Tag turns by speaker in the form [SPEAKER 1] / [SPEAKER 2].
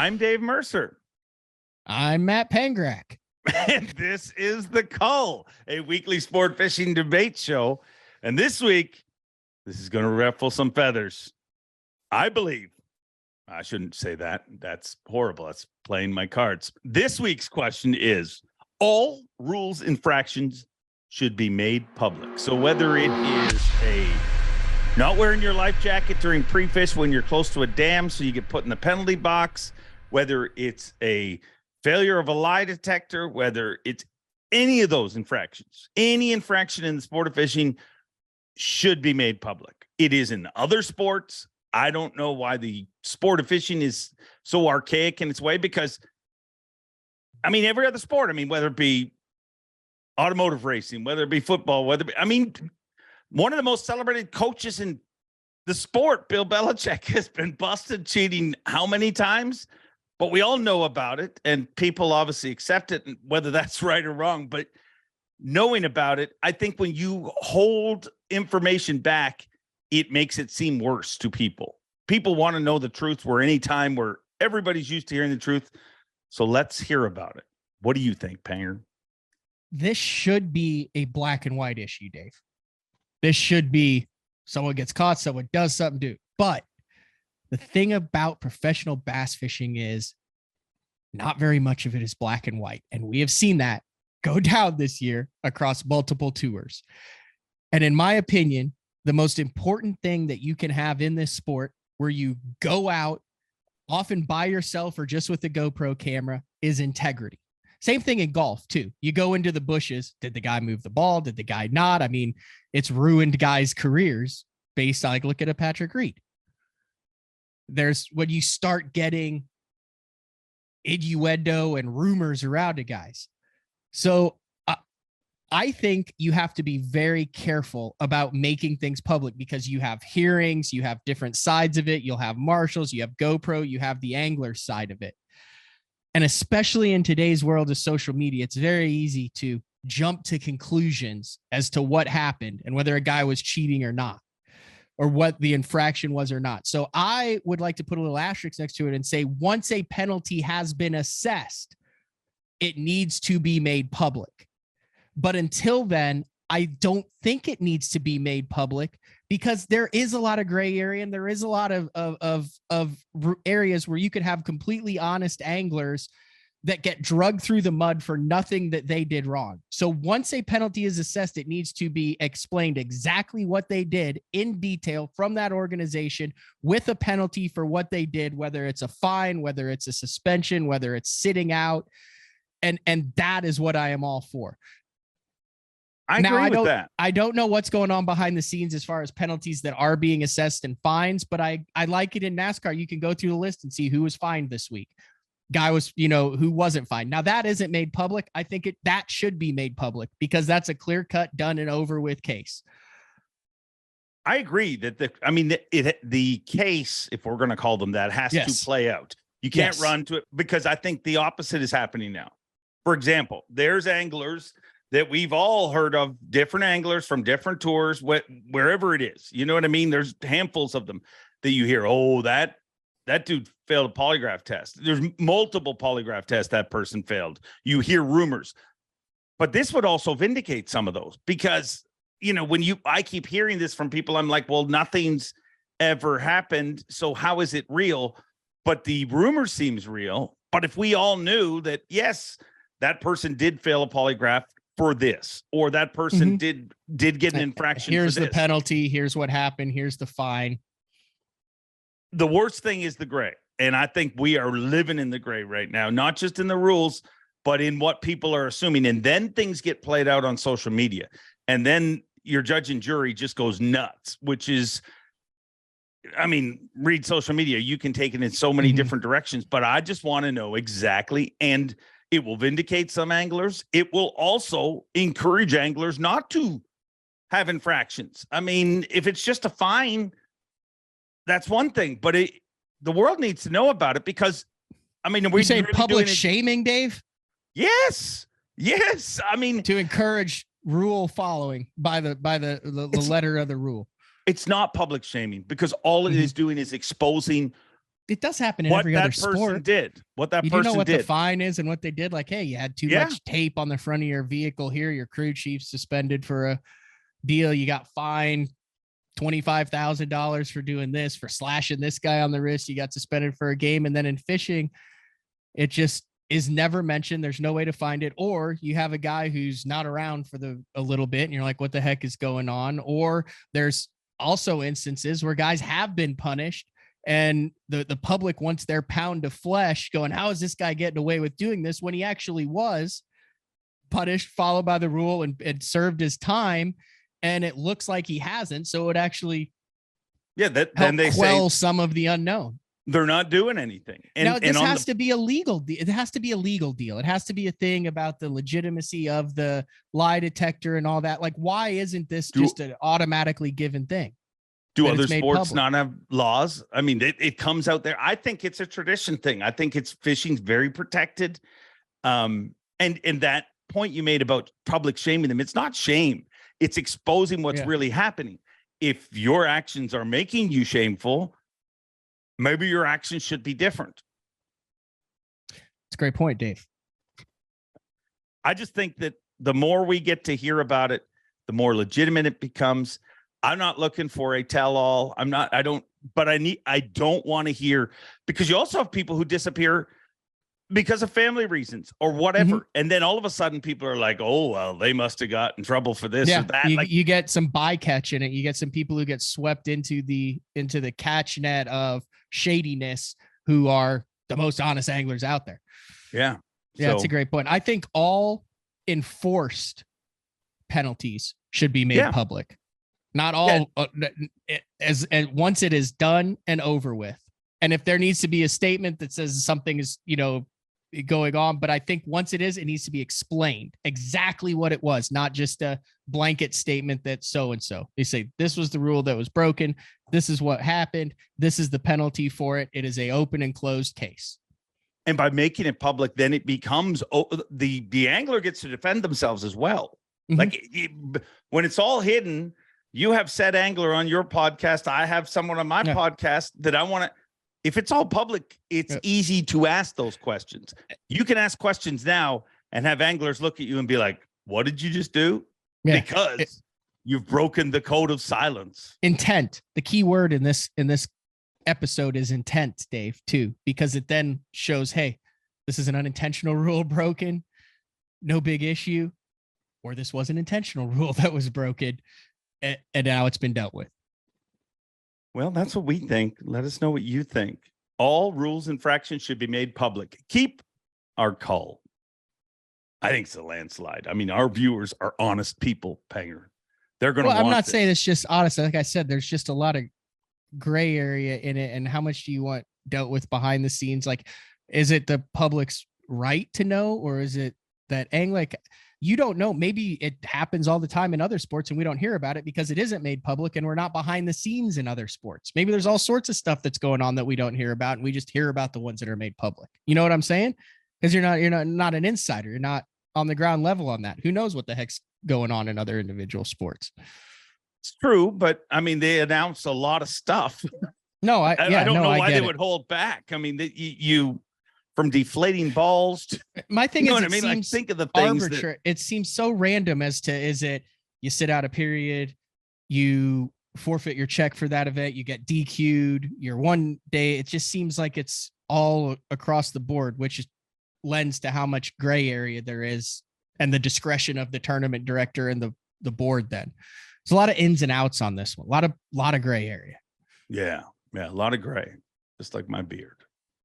[SPEAKER 1] I'm Dave Mercer.
[SPEAKER 2] I'm Matt Pangrac.
[SPEAKER 1] And this is The Cull, a weekly sport fishing debate show. And this week, this is going to ruffle some feathers. I believe. I shouldn't say that. That's horrible. That's playing my cards. This week's question is, all rules infractions should be made public. So whether it is a not wearing your life jacket during pre-fish when you're close to a dam so you get put in the penalty box, whether it's a failure of a lie detector, whether it's any of those infractions, any infraction in the sport of fishing should be made public. It is in other sports. I don't know why the sport of fishing is so archaic in its way, because, I mean, every other sport, I mean, whether it be automotive racing, whether it be football, one of the most celebrated coaches in the sport, Bill Belichick, has been busted cheating how many times? But we all know about it, and people obviously accept it, and whether that's right or wrong. But knowing about it, I think when you hold information back, it makes it seem worse to people. People want to know the truth, where any time where everybody's used to hearing the truth. So let's hear about it. What do you think, Panger?
[SPEAKER 2] This should be a black and white issue, Dave. This should be someone gets caught, someone does something, do. But the thing about professional bass fishing is not very much of it is black and white. And we have seen that go down this year across multiple tours. And in my opinion, the most important thing that you can have in this sport, where you go out often by yourself or just with a GoPro camera, is integrity. Same thing in golf too. You go into the bushes. Did the guy move the ball? Did the guy not? I mean, it's ruined guys' careers based on, like, look at a Patrick Reed. There's when you start getting innuendo and rumors around it, guys. So I think you have to be very careful about making things public, because you have hearings, you have different sides of it. You'll have marshals, you have GoPro, you have the angler side of it. And especially in today's world of social media, it's very easy to jump to conclusions as to what happened and whether a guy was cheating or not, or what the infraction was or not. So I would like to put a little asterisk next to it and say, once a penalty has been assessed, it needs to be made public. But until then, I don't think it needs to be made public, because there is a lot of gray area, and there is a lot of areas where you could have completely honest anglers that get drugged through the mud for nothing that they did wrong. So once a penalty is assessed, it needs to be explained exactly what they did in detail from that organization, with a penalty for what they did, whether it's a fine, whether it's a suspension, whether it's sitting out. And that is what I am all for.
[SPEAKER 1] I agree with that.
[SPEAKER 2] I don't know what's going on behind the scenes as far as penalties that are being assessed and fines, but I like it in NASCAR. You can go through the list and see who was fined this week. Guy was, who wasn't fined. Now that isn't made public. I think that should be made public, because that's a clear cut, done and over with case.
[SPEAKER 1] I agree that the case, if we're going to call them that, has to play out. You can't run to it, because I think the opposite is happening now. For example, there's anglers that we've all heard of, different anglers from different tours, wherever it is. You know what I mean? There's handfuls of them that you hear, oh, that dude failed a polygraph test. There's multiple polygraph tests that person failed. You hear rumors. But this would also vindicate some of those, because, I keep hearing this from people, I'm like, well, nothing's ever happened, so how is it real? But the rumor seems real. But if we all knew that, yes, that person did fail a polygraph for this, or that person did get an infraction.
[SPEAKER 2] Here's the penalty. Here's what happened. Here's the fine.
[SPEAKER 1] The worst thing is the gray. And I think we are living in the gray right now, not just in the rules, but in what people are assuming. And then things get played out on social media. And then your judge and jury just goes nuts, which is, read social media. You can take it in so many different directions, but I just want to know exactly. And it will vindicate some anglers. It will also encourage anglers not to have infractions. If it's just a fine, that's one thing, but the world needs to know about it, because,
[SPEAKER 2] we say really public shaming, Dave?
[SPEAKER 1] Yes. To
[SPEAKER 2] encourage rule following by the letter of the rule.
[SPEAKER 1] It's not public shaming, because all it is doing is exposing
[SPEAKER 2] it does happen in
[SPEAKER 1] what
[SPEAKER 2] every
[SPEAKER 1] that
[SPEAKER 2] other
[SPEAKER 1] person
[SPEAKER 2] sport.
[SPEAKER 1] did, what that
[SPEAKER 2] You do know
[SPEAKER 1] person
[SPEAKER 2] what the
[SPEAKER 1] did.
[SPEAKER 2] fine is and what they did. Like, hey, you had too
[SPEAKER 1] Yeah.
[SPEAKER 2] much tape on the front of your vehicle here. Your crew chief suspended for a deal. You got fined $25,000 for doing this, for slashing this guy on the wrist. You got suspended for a game. And then in fishing, it just is never mentioned. There's no way to find it. Or you have a guy who's not around for a little bit and you're like, what the heck is going on? Or there's also instances where guys have been punished and the public wants their pound of flesh, going, how is this guy getting away with doing this, when he actually was punished, followed by the rule, and served his time. And it looks like he hasn't. So it actually
[SPEAKER 1] then they
[SPEAKER 2] quell
[SPEAKER 1] say
[SPEAKER 2] some of the unknown.
[SPEAKER 1] they're not doing anything. And
[SPEAKER 2] now this has
[SPEAKER 1] to
[SPEAKER 2] be a legal. It has to be a legal deal. It has to be a thing about the legitimacy of the lie detector and all that. Like, why isn't this just an automatically given thing?
[SPEAKER 1] Do other sports not have laws? I mean, it comes out there. I think it's a tradition thing. I think fishing's very protected. And that point you made about public shaming them, it's not shame. It's exposing what's really happening. If your actions are making you shameful, maybe your actions should be different.
[SPEAKER 2] It's a great point, Dave.
[SPEAKER 1] I just think that the more we get to hear about it, the more legitimate it becomes. I'm not looking for a tell-all. I don't want to hear, because you also have people who disappear because of family reasons or whatever. Mm-hmm. And then all of a sudden people are like, oh, well, they must have got in trouble for this or that.
[SPEAKER 2] You get some bycatch in it. You get some people who get swept into the catch net of shadiness, who are the most honest anglers out there.
[SPEAKER 1] Yeah.
[SPEAKER 2] Yeah. That's a great point. I think all enforced penalties should be made public. Not all as once it is done and over with. And if there needs to be a statement that says something is, going on, but I think once it needs to be explained exactly what it was, not just a blanket statement that so-and-so. They say, this was the rule that was broken. This is what happened. This is the penalty for it. It is a open and closed case.
[SPEAKER 1] And by making it public, then it becomes the angler gets to defend themselves as well. Mm-hmm. Like when it's all hidden, you have said angler on your podcast. I have someone on my podcast that I want to. If it's all public, it's easy to ask those questions. You can ask questions now and have anglers look at you and be like, what did you just do? Yeah. Because you've broken the code of silence.
[SPEAKER 2] Intent. The key word in this episode is intent, Dave, too, because it then shows, hey, this is an unintentional rule broken. No big issue. Or this was an intentional rule that was broken. And now it's been dealt with.
[SPEAKER 1] Well, that's what we think. Let us know what you think. All rules infractions should be made public. Keep our call. I think it's a landslide. I mean, our viewers are honest people, Panger. They're going to
[SPEAKER 2] I'm not saying it's just honest. Like I said, there's just a lot of gray area in it. And how much do you want dealt with behind the scenes? Like, is it the public's right to know, or is it that like, you don't know. Maybe it happens all the time in other sports and we don't hear about it because it isn't made public and we're not behind the scenes in other sports. Maybe there's all sorts of stuff that's going on that we don't hear about, and we just hear about the ones that are made public. You know what I'm saying? Because you're not an insider. You're not on the ground level on that. Who knows what the heck's going on in other individual sports?
[SPEAKER 1] It's true, but I mean, they announced a lot of stuff.
[SPEAKER 2] No, I don't know
[SPEAKER 1] why they would hold back. I mean, you from deflating balls to,
[SPEAKER 2] my thing is,
[SPEAKER 1] what I mean? Like, think of the things
[SPEAKER 2] arbitrary. It seems so random as to, is it you sit out a period, you forfeit your check for that event, you get DQ'd, your one day. It just seems like it's all across the board, which lends to how much gray area there is and the discretion of the tournament director and the board. Then there's a lot of ins and outs on this one. A lot of gray area.
[SPEAKER 1] Yeah. A lot of gray, just like my beard.